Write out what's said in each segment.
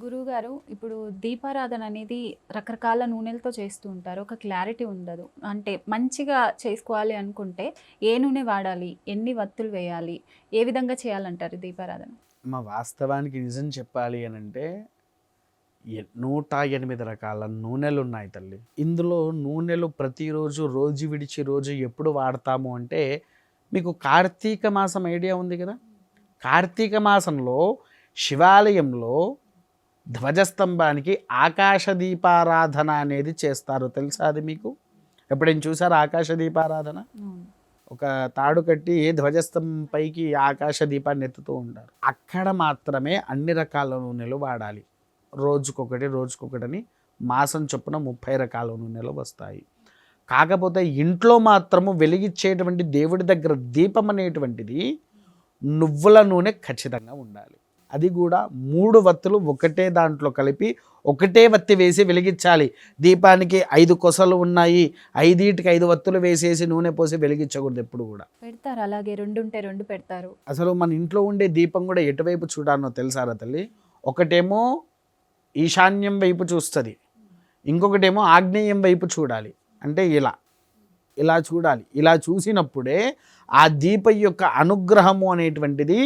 గురువుగారు ఇప్పుడు దీపారాధన అనేది రకరకాల నూనెలతో చేస్తూ ఉంటారు. ఒక క్లారిటీ ఉండదు. అంటే మంచిగా చేసుకోవాలి అనుకుంటే ఏ నూనె వాడాలి? ఎన్ని వత్తులు వేయాలి? ఏ విధంగా చేయాలంటారు దీపారాధన? వాస్తవానికి నిజం చెప్పాలి అనంటే 108 రకాల నూనెలు ఉన్నాయి తల్లి. ఇందులో నూనెలు ప్రతిరోజు రోజు విడిచి రోజు ఎప్పుడు వాడతాము అంటే మీకు కార్తీక మాసం ఐడియా ఉంది కదా. కార్తీక మాసంలో శివాలయంలో ధ్వజస్తంభానికి ఆకాశ దీపారాధన అనేది చేస్తారు. తెలుసా అది మీకు? ఎప్పుడైనా చూసారా ఆకాశ దీపారాధన? ఒక తాడు కట్టి ధ్వజస్తంభం పైకి ఆకాశ దీపాన్ని ఎత్తుతూ ఉంటారు. అక్కడ మాత్రమే అన్ని రకాల నూనెలు వాడాలి. రోజుకొకటని మాసం చొప్పున 30 రకాల నూనెలు వస్తాయి. కాకపోతే ఇంట్లో మాత్రము వెలిగించేటువంటి దేవుడి దగ్గర దీపం అనేటువంటిది నువ్వుల నూనె ఖచ్చితంగా ఉండాలి. అది కూడా 3 వత్తులు ఒకటే దాంట్లో కలిపి ఒకటే వత్తి వేసి వెలిగించాలి. దీపానికి 5 కొసలు ఉన్నాయి, 5టికి 5 వత్తులు వేసేసి నూనె పోసి వెలిగించకూడదు. ఎప్పుడు కూడా పెడతారు అలాగే 2 ఉంటే 2 పెడతారు. అసలు మన ఇంట్లో ఉండే దీపం కూడా ఎటువైపు చూడాలనో తెలుసారా తల్లి? ఒకటేమో ఈశాన్యం వైపు చూస్తుంది, ఇంకొకటేమో ఆగ్నేయం వైపు చూడాలి. అంటే ఇలా చూడాలి. ఇలా చూసినప్పుడే ఆ దీపం యొక్క అనుగ్రహము అనేటువంటిది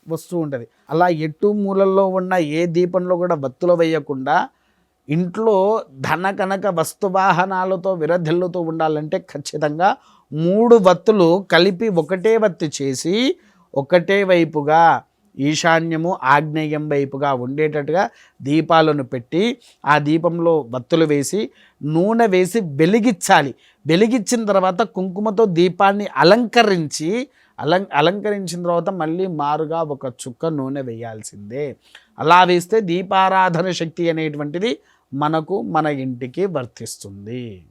వస్తూ ఉంటుంది. అలా ఎటు మూలల్లో ఉన్న ఏ దీపంలో కూడా వత్తులు వేయకుండా ఇంట్లో ధన కనక వస్తువాహనాలతో విరధిల్లుతూ ఉండాలంటే ఖచ్చితంగా 3 వత్తులు కలిపి ఒకటే వత్తి చేసి ఒకటే వైపుగా ఈశాన్యము ఆగ్నేయం వైపుగా ఉండేటట్టుగా దీపాలను పెట్టి ఆ దీపంలో వత్తులు వేసి నూనె వేసి వెలిగించాలి. వెలిగించిన తర్వాత కుంకుమతో దీపాన్ని అలంకరించిన తర్వాత మళ్ళీ మారుగా ఒక చుక్క నూనె వేయాల్సిందే. అలా వేస్తే దీపారాధన శక్తి అనేటువంటిది మనకు మన ఇంటికి వర్తిస్తుంది.